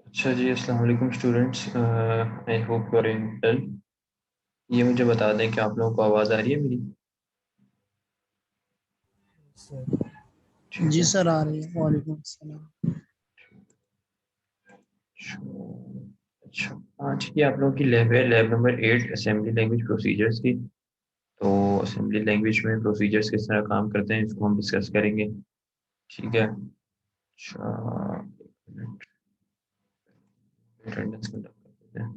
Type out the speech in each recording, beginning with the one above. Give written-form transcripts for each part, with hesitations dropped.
अच्छा जी, अस्सलाम वालेकुम students. I hope you are in well. ये मुझे बता दें कि आप लोगों को आवाज़ आ रही है मेरी? सर। ठीक जी है। सर, आ रही है। वालेकुम अस्सलाम। अच्छा, आज की आप लोगों की लैब है, lab number 8, assembly language procedures की। तो असेंबली लैंग्वेज में प्रोसीजर्स किस तरह काम करते हैं इसको हम डिस्कस करेंगे। ठीक है। अच्छा, अटेंडेंस कंडक्ट करते हैं।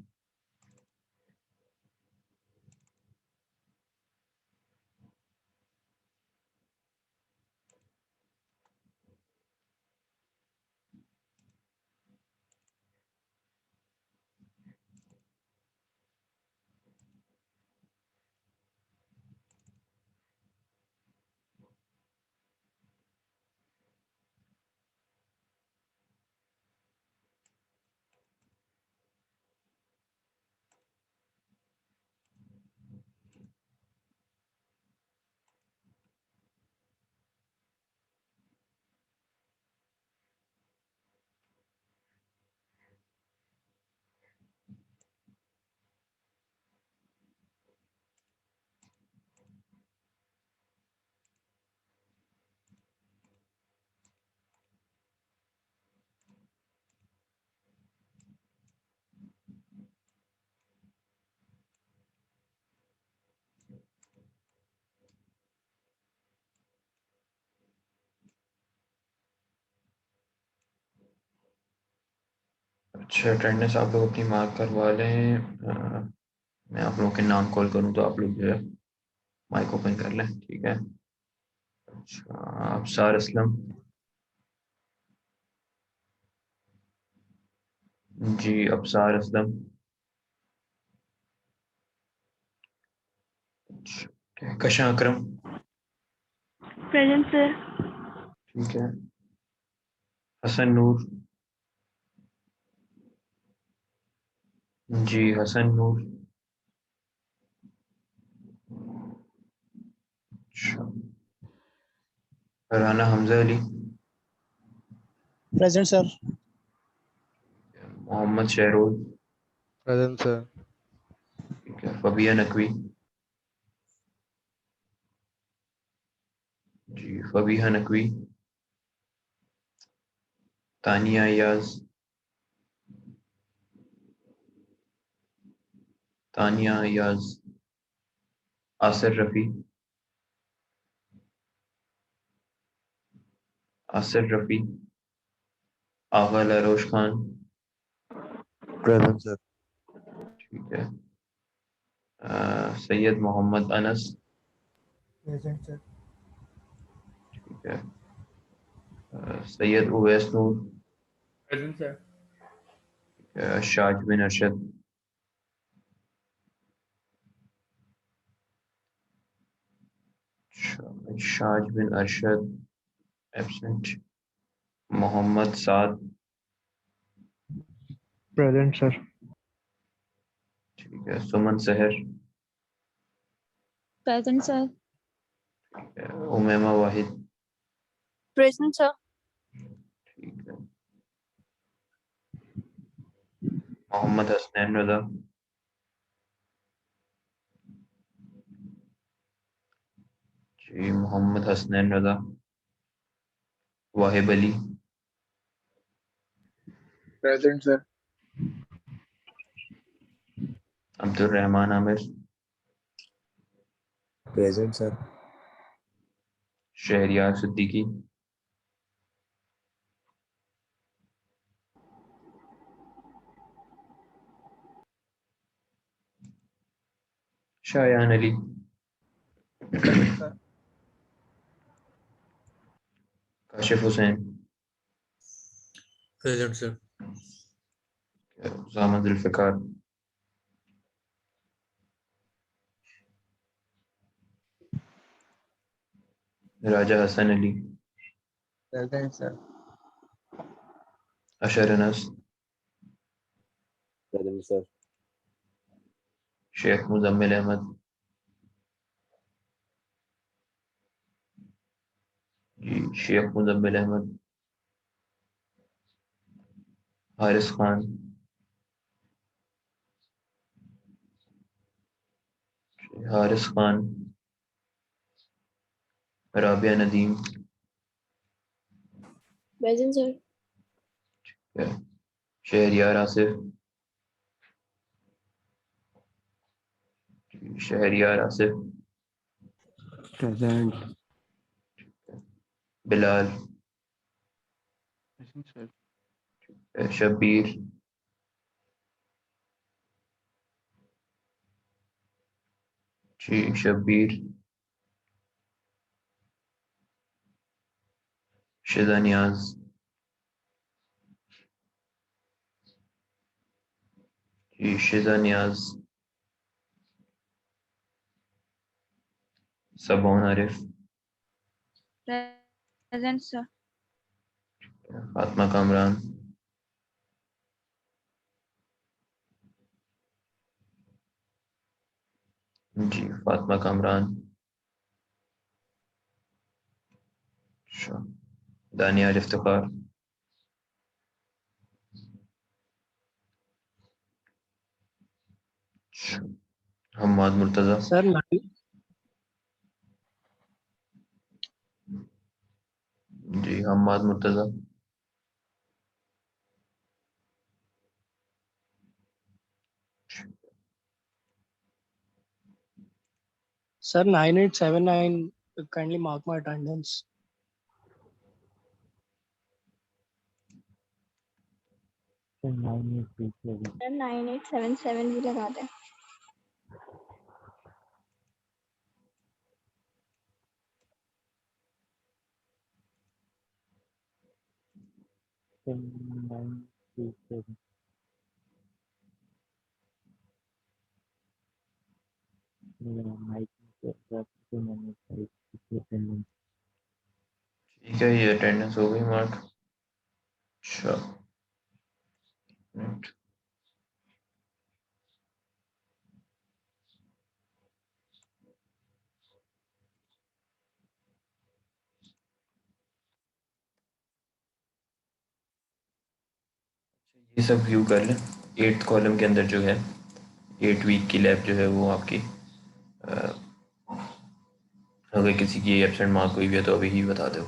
अच्छा, अटेंडेंस आप लोग अपनी मार्क करवा लें। मैं आप लोगों के नाम कॉल करूँ तो आप लोग जो है माइक ओपन कर लें। ठीक है। अच्छा, अबसार असलम। जी, अबसार असलम। अच्छा, कशा अकरम। Present sir. ठीक है। हसन नूर। जी, हसन नूर। अच्छा, Rana Hamza Ali. Present sir. Mohammad Shahroz. Present sir. ठीक है। फबिया नकवी। जी, फबीहा नकवी। तानिया अयाज। तानिया अयाज। आसिर रफ़ी। आसिर रफ़ी। आगा लरोश खान। Present sir. ठीक है। सैयद मोहम्मद अनस। Present sir. ठीक है। Syed Uvais Noor. Present sir. Shaz Bin Arshad. Shaz Bin Arshad absent. Mohammad Saad. Present sir. ठीक है। सुमन सहर। Present sir. ठीक है। उमैमा वाहिद। Present sir. ठीक है। मोहम्मद हसनैन रजा। जी, Mohammad Hasnain Raza. Wahib Ali. Present sir. Abdul Rehman Aamir. Present sir. Shahriyar Siddiqui. Shayan Ali. Present sir. Kashif Hussain. Present sir. Usama Zulfiqar. Raja Hasan Ali. Present sir. Ashar Anas. Present sir. Sheikh Muzammil Ahmed. जी, Sheikh Muzammil Ahmed. Haris Khan, Haris Khan, Rabia Nadeem, Present, sir. Shahriyar Asif, Shahriyar Asif, Present. Bilal, Present, sir. Shabbir, जी शब्बीर, शिजा नियाज, जी शिजा नियाज, सबोन आरिफ, Present, sir. फातिमा कामरान, जी फातिमा कामरान, अच्छा, दानियार इफ्तिखार, अच्छा, हम्माद मुर्तज़ा, सर जी Hammad Murtaza, sir 9879 kindly mark my attendance. Sir, 9837. Sir, 9877 भी लगा दें. Sir, 937. Yeah, Mike, sir, sir, 295. ठीक है, ये अटेंडेंस हो गई मार्क। अच्छा, मिनट। ये सब व्यू कर लें। 8th कॉलम के अंदर जो है 8 वीक की लैब जो है वो आपकी अगर किसी की एब्सेंट मार्क हुई है तो अभी ही बता दो।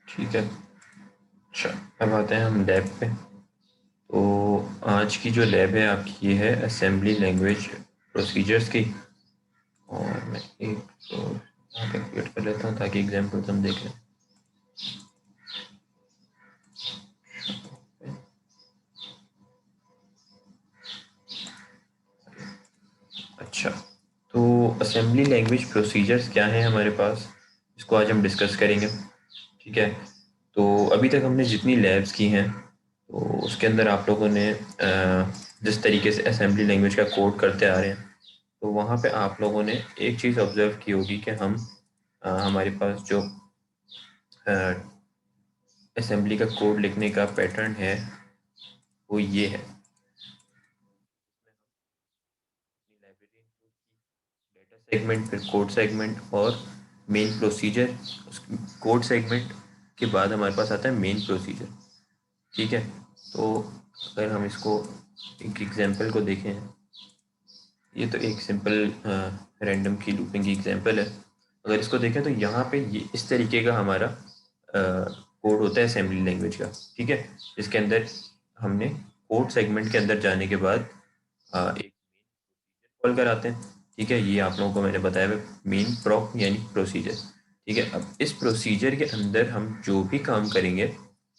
ठीक है, अच्छा अब आते हैं हम लैब पे। तो आज की जो लैब है आपकी ये है असेंबली लैंग्वेज प्रोसीजर्स की। और मैं एक तो यहाँ पे क्रिएट कर लेता हूँ ताकि एग्जाम्पल हम देख लें। अच्छा, तो असेंबली लैंग्वेज प्रोसीजर्स क्या है हमारे पास, इसको आज हम डिस्कस करेंगे। ठीक है, तो अभी तक हमने जितनी लैब्स की हैं तो उसके अंदर आप लोगों ने जिस तरीके से असेंबली लैंग्वेज का कोड करते आ रहे हैं तो वहाँ पे आप लोगों ने एक चीज़ ऑब्जर्व की होगी कि हम हमारे पास जो असेंबली का कोड लिखने का पैटर्न है वो ये है। डेटा सेगमेंट, फिर कोड सेगमेंट और मेन प्रोसीजर। उस कोड सेगमेंट के बाद हमारे पास आता है मेन प्रोसीजर। ठीक है, तो अगर हम इसको एक एग्जांपल को देखें, ये तो एक सिंपल रैंडम की लूपिंग की एग्जांपल है। अगर इसको देखें तो यहाँ पे ये इस तरीके का हमारा कोड होता है असेंबली लैंग्वेज का। ठीक है, इसके अंदर हमने कोड सेगमेंट के अंदर जाने के बाद एक कॉल कराते हैं। ठीक है, ये आप लोगों को मैंने बताया है मेन प्रॉप यानी प्रोसीजर। ठीक है, अब इस प्रोसीजर के अंदर हम जो भी काम करेंगे,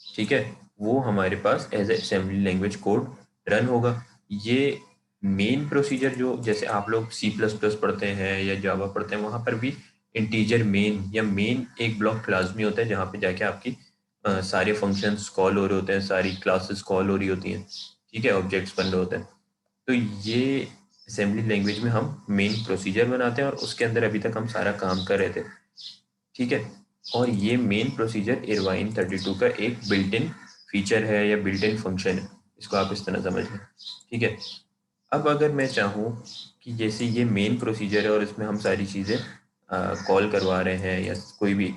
ठीक है, वो हमारे पास as a assembly language code run होगा। ये मेन प्रोसीजर जो जैसे आप लोग C++ पढ़ते हैं या जावा पढ़ते हैं, वहाँ पर भी इंटीजर मेन या मेन एक ब्लॉक लाजमी होता है जहाँ पे जाके आपकी सारे फंक्शंस कॉल हो रहे होते हैं, सारी क्लासेस कॉल हो रही होती हैं, ठीक है, ऑब्जेक्ट्स बन रहे होते हैं। तो ये असेंबली लैंग्वेज में हम मेन प्रोसीजर बनाते हैं और उसके अंदर अभी तक हम सारा काम कर रहे थे, ठीक है। और ये मेन प्रोसीजर इरवाइन 32 का एक बिल्ट इन फीचर है या बिल्ट इन फंक्शन है, इसको आप इस तरह समझ लें, ठीक है। अब अगर मैं चाहूँ कि जैसे ये मेन प्रोसीजर है और इसमें हम सारी चीज़ें कॉल करवा रहे हैं या कोई भी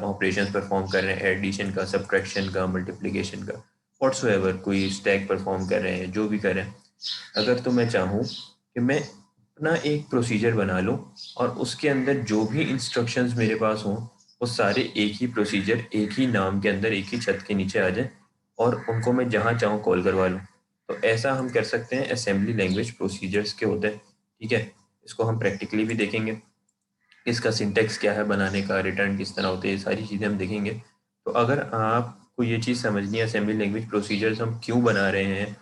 ऑपरेशंस परफॉर्म कर रहे हैं, एडिशन का, सब्ट्रैक्शन का, मल्टीप्लिकेशन का, व्हाट्सोएवर, कोई स्टैक परफॉर्म कर रहे हैं, जो भी कर रहे हैं, अगर तो मैं चाहूँ कि मैं अपना एक प्रोसीजर बना लूँ और उसके अंदर जो भी इंस्ट्रक्शंस मेरे पास हों वो सारे एक ही प्रोसीजर, एक ही नाम के अंदर, एक ही छत के नीचे आ जाए और उनको मैं जहाँ चाहूँ कॉल करवा लूँ, तो ऐसा हम कर सकते हैं। असेंबली लैंग्वेज प्रोसीजर्स के होते हैं, ठीक है। इसको हम प्रैक्टिकली भी देखेंगे, इसका सिंटेक्स क्या है बनाने का, रिटर्न किस तरह होते हैं, ये सारी चीज़ें हम देखेंगे। तो अगर आपको ये चीज़ समझनी है असेंबली लैंग्वेज प्रोसीजर्स हम क्यों बना रहे हैं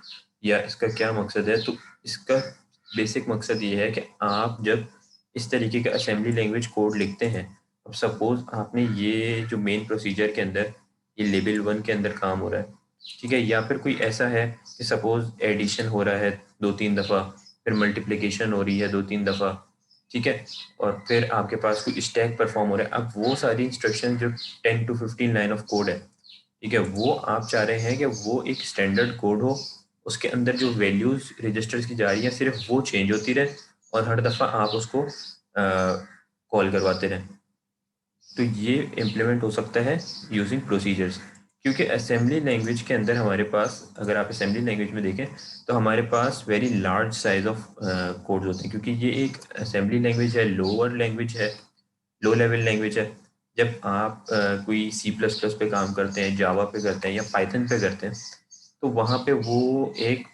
या इसका क्या मकसद है, तो इसका बेसिक मकसद ये है कि आप जब इस तरीके का असेंबली लैंग्वेज कोड लिखते हैं, अब सपोज आपने ये जो मेन प्रोसीजर के अंदर ये लेवल 1 के अंदर काम हो रहा है, ठीक है, या फिर कोई ऐसा है कि सपोज एडिशन हो रहा है 2-3 दफ़ा, फिर मल्टीप्लिकेशन हो रही है 2-3 दफ़ा, ठीक है, और फिर आपके पास कोई स्टैक परफॉर्म हो रहा है। अब वो सारी इंस्ट्रक्शन जो 10 to 15 लाइन ऑफ कोड है, ठीक है, वो आप चाह रहे हैं कि वो एक स्टैंडर्ड कोड हो, उसके अंदर जो वैल्यूज रजिस्टर्स की जा रही हैं सिर्फ वो चेंज होती रहे और हर दफ़ा आप उसको कॉल करवाते रहें। तो ये इम्प्लीमेंट हो सकता है यूजिंग प्रोसीजर्स, क्योंकि असेंबली लैंग्वेज के अंदर हमारे पास, अगर आप असेंबली लैंग्वेज में देखें तो हमारे पास very large size of codes होते हैं, क्योंकि ये एक असेंबली लैंग्वेज है, लोअर लैंग्वेज है, लो लेवल लैंग्वेज है। जब आप कोई C++ पे काम करते हैं, जावा पे करते हैं या पाइथन पे करते हैं, तो वहाँ पे वो एक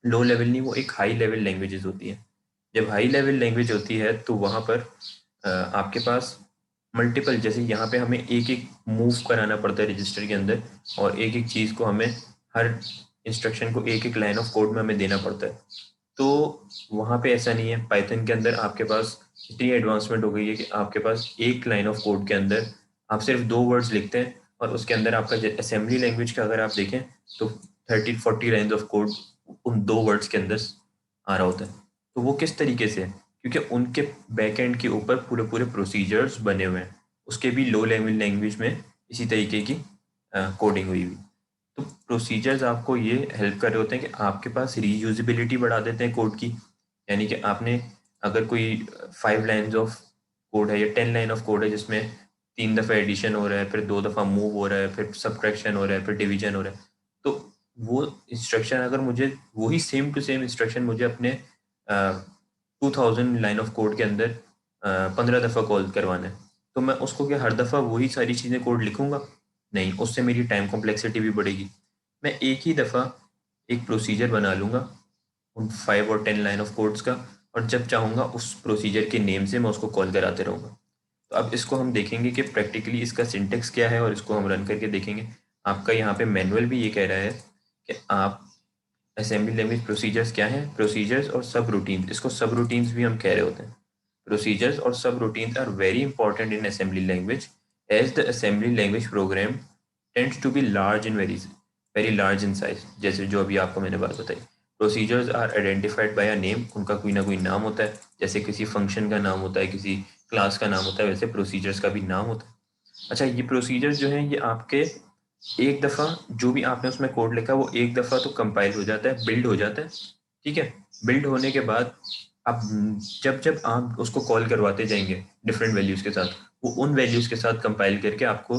लो लेवल नहीं, वो एक हाई लेवल लैंग्वेजेस होती है। जब हाई लेवल लैंग्वेज होती है तो वहाँ पर आपके पास मल्टीपल, जैसे यहाँ पे हमें एक एक मूव कराना पड़ता है रजिस्टर के अंदर और एक एक चीज़ को हमें, हर इंस्ट्रक्शन को एक एक लाइन ऑफ कोड में हमें देना पड़ता है। तो वहाँ पे ऐसा नहीं है। पाइथन के अंदर आपके पास इतनी एडवांसमेंट हो गई है कि आपके पास एक लाइन ऑफ कोड के अंदर आप सिर्फ 2 वर्ड्स लिखते हैं और उसके अंदर आपका असेंबली लैंग्वेज का अगर आप देखें तो 30-40 लाइन्स ऑफ कोड उन 2 वर्ड्स के अंदर आ रहा होता है। तो वो किस तरीके से है? क्योंकि उनके बैक एंड के ऊपर पूरे पूरे प्रोसीजर्स बने हुए हैं, उसके भी लो लेवल लैंग्वेज में इसी तरीके की कोडिंग हुई हुई। तो प्रोसीजर्स आपको ये हेल्प कर रहे होते हैं कि आपके पास रीयूजेबिलिटी बढ़ा देते हैं कोड की, यानी कि आपने अगर कोई 5 लाइन्स ऑफ कोड है या 10 लाइन ऑफ कोड है जिसमें 3 दफ़ा एडिशन हो रहा है, फिर 2 दफ़ा मूव हो रहा है, फिर सब्ट्रैक्शन हो रहा है, फिर डिवीजन हो रहा है, तो वो इंस्ट्रक्शन अगर मुझे वही सेम टू सेम इंस्ट्रक्शन मुझे अपने 2000 लाइन ऑफ कोड के अंदर 15 दफ़ा कॉल करवाना है, तो मैं उसको क्या हर दफ़ा वही सारी चीज़ें कोड लिखूंगा? नहीं, उससे मेरी टाइम कॉम्प्लेक्सिटी भी बढ़ेगी। मैं एक ही दफ़ा एक प्रोसीजर बना लूँगा उन 5 और 10 लाइन ऑफ कोड्स का, और जब चाहूँगा उस प्रोसीजर के नेम से मैं उसको कॉल कराते रहूँगा। तो अब इसको हम देखेंगे कि प्रैक्टिकली इसका सिंटेक्स क्या है और इसको हम रन करके देखेंगे। आपका यहाँ पे मैनुअल भी ये कह रहा है कि आप असेंबली लैंग्वेज प्रोसीजर्स क्या हैं? प्रोसीजर्स और सब रूटीन, इसको सब रूटीन्स भी हम कह रहे होते हैं। Procedures or subroutines are very important in assembly language as the assembly language program tends to be large in very large in size। जैसे जो अभी आपको मैंने बात बताई, procedures are identified by a name, उनका कोई ना कोई नाम होता है, जैसे किसी फंक्शन का नाम होता है, किसी क्लास का नाम होता है, वैसे प्रोसीजर्स का भी नाम होता है। अच्छा, ये प्रोसीजर्स जो हैं ये आपके एक दफ़ा जो भी आपने उसमें कोड लिखा वो एक दफ़ा तो कंपाइल हो जाता है, बिल्ड हो जाता है, ठीक है। बिल्ड होने के बाद अब जब जब आप उसको कॉल करवाते जाएंगे डिफरेंट वैल्यूज़ के साथ, वो उन वैल्यूज़ के साथ कंपाइल करके आपको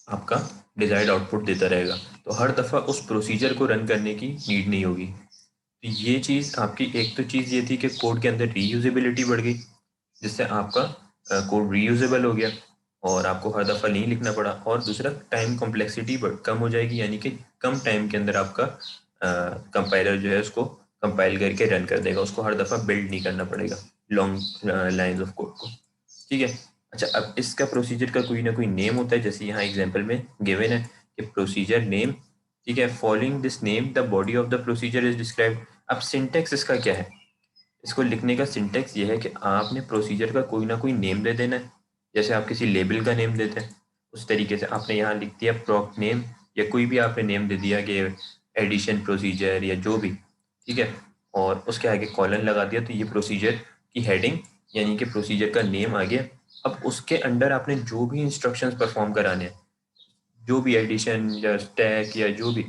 आपका डिजायर्ड आउटपुट देता रहेगा। तो हर दफ़ा उस प्रोसीजर को रन करने की नीड नहीं होगी। तो ये चीज़ आपकी, एक तो चीज़ ये थी कि कोड के अंदर रीयूजेबिलिटी बढ़ गई, जिससे आपका कोड रीयूजेबल हो गया और आपको हर दफ़ा नहीं लिखना पड़ा। और दूसरा, टाइम कॉम्प्लेक्सिटी कम हो जाएगी, यानी कि कम टाइम के अंदर आपका कंपाइलर जो है उसको कंपाइल करके रन कर देगा, उसको हर दफ़ा बिल्ड नहीं करना पड़ेगा लॉन्ग लाइंस ऑफ कोड को, ठीक है। अच्छा, अब इसका प्रोसीजर का कोई ना कोई नेम होता है, जैसे यहाँ एग्जांपल में गिवन है कि प्रोसीजर नेम ठीक है। Following this name the body of the procedure is described. अब सिंटेक्स इसका क्या है, इसको लिखने का सिंटेक्स ये है कि आपने प्रोसीजर का कोई ना कोई नेम दे देना है, जैसे आप किसी लेबल का नेम देते हैं उस तरीके से आपने यहाँ लिख दिया प्रोक नेम, या कोई भी आपने नेम दे दिया कि एडिशन प्रोसीजर या जो भी, ठीक है, और उसके आगे कॉलन लगा दिया, तो ये प्रोसीजर की हेडिंग यानी कि प्रोसीजर का नेम आ गया। अब उसके अंडर आपने जो भी इंस्ट्रक्शंस परफॉर्म कराने हैं, जो भी एडिशन या स्टैक या जो भी,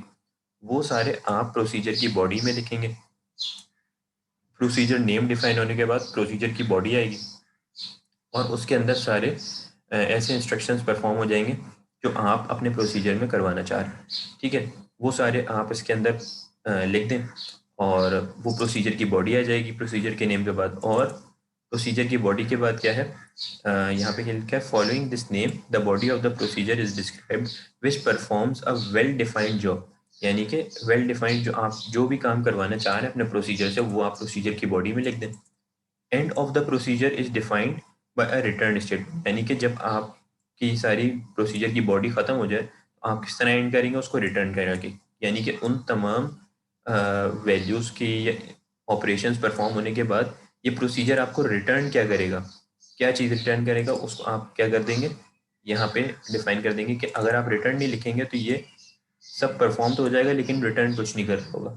वो सारे आप प्रोसीजर की बॉडी में लिखेंगे। प्रोसीजर नेम डिफाइन होने के बाद प्रोसीजर की बॉडी आएगी और उसके अंदर सारे ऐसे इंस्ट्रक्शंस परफॉर्म हो जाएंगे जो आप अपने प्रोसीजर में करवाना चाह रहे हैं, ठीक है। वो सारे आप इसके अंदर लिख दें और वो प्रोसीजर की बॉडी आ जाएगी प्रोसीजर के नेम के बाद। और प्रोसीजर की बॉडी के बाद क्या है, यहाँ पे लिखा है following this name the body of the procedure is described which performs a well defined job, यानी कि वेल डिफाइंड जो आप जो भी काम करवाना चाह रहे हैं अपने प्रोसीजर से, वो आप प्रोसीजर की बॉडी में लिख दें। End of the procedure is defined by a return statement, यानी कि जब आपकी सारी प्रोसीजर की बॉडी ख़त्म हो जाए तो आप किस तरह एंड करेंगे, उसको रिटर्न करेंगे, यानी कि उन तमाम वैल्यूज़ की ऑपरेशंस परफॉर्म होने के बाद ये प्रोसीजर आपको रिटर्न क्या करेगा, क्या चीज़ रिटर्न करेगा, उसको आप क्या कर देंगे, यहाँ पे डिफाइन कर देंगे कि अगर आप रिटर्न नहीं लिखेंगे तो ये सब परफॉर्म तो हो जाएगा लेकिन रिटर्न कुछ नहीं कर होगा।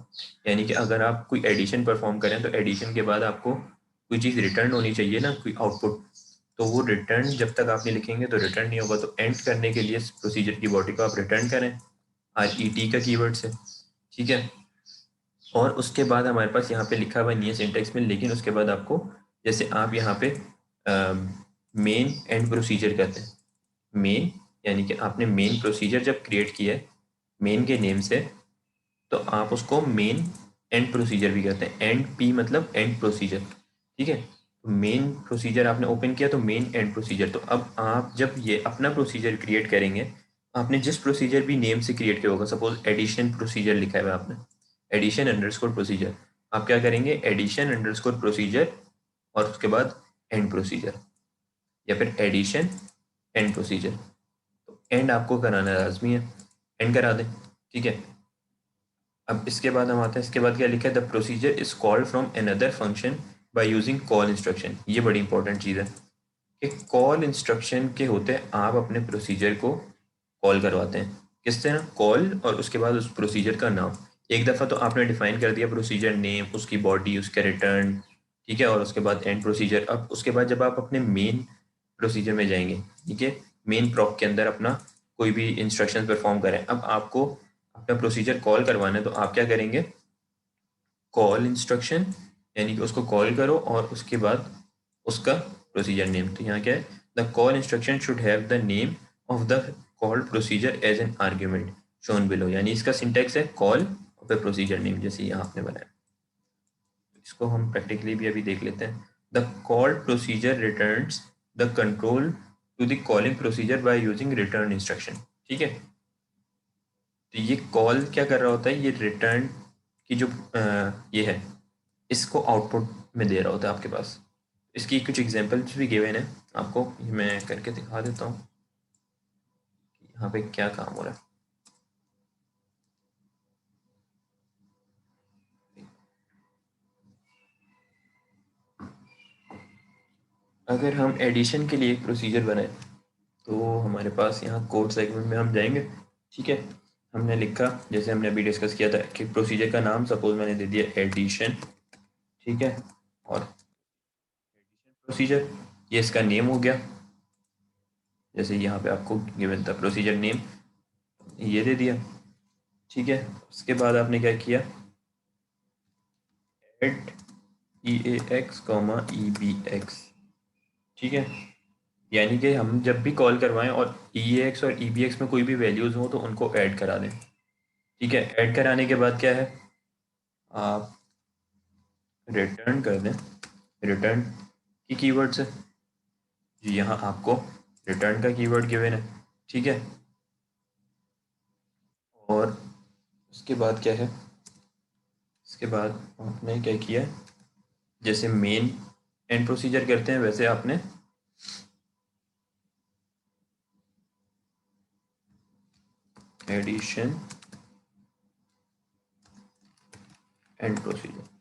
यानी कि अगर आप कोई एडिशन परफॉर्म करें तो एडिशन के बाद आपको कोई चीज़ रिटर्न होनी चाहिए ना, कोई आउटपुट, तो वो रिटर्न जब तक आप नहीं लिखेंगे तो रिटर्न नहीं होगा। तो एंड करने के लिए प्रोसीजर की बॉडी को आप रिटर्न करें RET का कीवर्ड से, ठीक है। और उसके बाद हमारे पास यहाँ पे लिखा हुआ नहीं है सिंटेक्स में, लेकिन उसके बाद आपको, जैसे आप यहाँ पे मेन एंड प्रोसीजर कहते हैं, मेन यानी कि आपने मेन प्रोसीजर जब क्रिएट किया है मेन के नेम से, तो आप उसको मेन एंड प्रोसीजर भी कहते हैं। एंड पी मतलब एंड प्रोसीजर, ठीक है। तो मेन प्रोसीजर आपने ओपन किया तो मेन एंड प्रोसीजर। तो अब आप जब ये अपना प्रोसीजर क्रिएट करेंगे, आपने जिस प्रोसीजर भी नेम से क्रिएट किया होगा, सपोज एडिशन प्रोसीजर लिखा है आपने, एडिशन अंडरस्कोर प्रोसीजर, आप क्या करेंगे एडिशन अंडरस्कोर प्रोसीजर और उसके बाद एंड प्रोसीजर, या फिर एडिशन एंड प्रोसीजर। तो एंड आपको कराना लाजमी है, एंड करा दें, ठीक है। अब इसके बाद हम आते हैं, इसके बाद क्या लिखा है, the procedure is called from another function by using call instruction. ये बड़ी इंपॉर्टेंट चीज़ है कि कॉल इंस्ट्रक्शन के होते हैं, आप अपने प्रोसीजर को कॉल करवाते हैं किस तरह, कॉल और उसके बाद उस प्रोसीजर का नाम। एक दफ़ा तो आपने डिफाइन कर दिया प्रोसीजर नेम, उसकी बॉडी, उसका रिटर्न, ठीक है, और उसके बाद एंड प्रोसीजर। अब उसके बाद जब आप अपने मेन प्रोसीजर में जाएंगे, ठीक है, मेन प्रॉक के अंदर अपना कोई भी इंस्ट्रक्शन परफॉर्म करें, अब आपको अपना प्रोसीजर कॉल करवाना है, तो आप क्या करेंगे, कॉल इंस्ट्रक्शन, यानी कि उसको कॉल करो और उसके बाद उसका प्रोसीजर नेम। तो यहाँ क्या है, the call instruction should have the name of the called procedure as an argument shown below, यानी इसका सिंटेक्स है कॉल और फिर प्रोसीजर नेम, जैसे यहाँ आपने बनाया। इसको हम प्रैक्टिकली भी अभी देख लेते हैं। The called procedure returns the control to the calling procedure by using return instruction, ठीक है। तो ये कॉल क्या कर रहा होता है, ये रिटर्न की जो ये है, इसको आउटपुट में दे रहा होता है आपके पास। इसकी कुछ एग्जांपल्स भी गिवन है आपको, मैं करके दिखा देता हूँ यहाँ पे क्या काम हो रहा है। अगर हम एडिशन के लिए एक प्रोसीजर बनाए तो हमारे पास यहाँ कोड सेगमेंट में हम जाएंगे, ठीक है। हमने लिखा, जैसे हमने अभी डिस्कस किया था कि प्रोसीजर का नाम सपोज मैंने दे दिया एडिशन, ठीक है, और एडिशन प्रोसीजर, ये इसका नेम हो गया, जैसे यहाँ पे आपको गिवन था प्रोसीजर नेम, ये दे दिया, ठीक है। उसके बाद आपने क्या किया, एड EAX, EBX, ठीक है, यानी कि हम जब भी कॉल करवाएं और EAX और EBX में कोई भी वैल्यूज़ हो तो उनको ऐड करा दें, ठीक है। ऐड कराने के बाद क्या है, आप रिटर्न कर दें, रिटर्न की कीवर्ड से, जी यहाँ आपको रिटर्न का कीवर्ड गिवन है, ठीक है। और उसके बाद क्या है, इसके बाद आपने क्या किया, जैसे मेन एंड प्रोसीजर करते हैं वैसे आपने एडिशन एंड प्रोसीजर।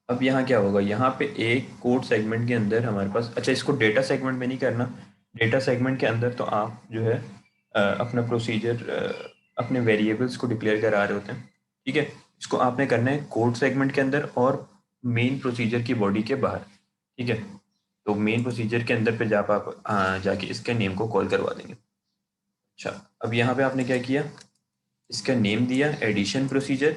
अब यहाँ क्या होगा, यहाँ पे एक कोड सेगमेंट के अंदर हमारे पास, अच्छा इसको डेटा सेगमेंट में नहीं करना, डेटा सेगमेंट के अंदर तो आप जो है अपना प्रोसीजर अपने वेरिएबल्स को डिक्लेयर करा रहे होते हैं, ठीक है। इसको आपने करना है कोड सेगमेंट के अंदर और मेन प्रोसीजर की बॉडी के बाहर, ठीक है। तो मेन प्रोसीजर के अंदर पे जाके इसके नेम को कॉल करवा देंगे। अच्छा, अब यहाँ पे आपने क्या किया, इसका नेम दिया एडिशन प्रोसीजर,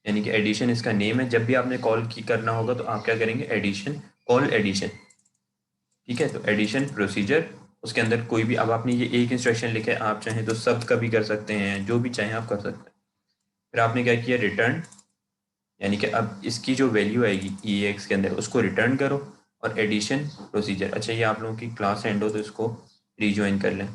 यानी कि एडिशन इसका नेम है। जब भी आपने कॉल की करना होगा तो आप क्या करेंगे, एडिशन, कॉल एडिशन, ठीक है। तो एडिशन प्रोसीजर, उसके अंदर कोई भी, अब आपने ये एक इंस्ट्रक्शन लिखा है, आप चाहें तो सब का भी कर सकते हैं, जो भी चाहें आप कर सकते हैं। फिर आपने क्या किया, रिटर्न, यानी कि अब इसकी जो वैल्यू आएगी EAX के अंदर उसको रिटर्न करो, और एडिशन प्रोसीजर। अच्छा, ये आप लोगों की क्लास एंड हो तो इसको रिज्वाइन कर लें।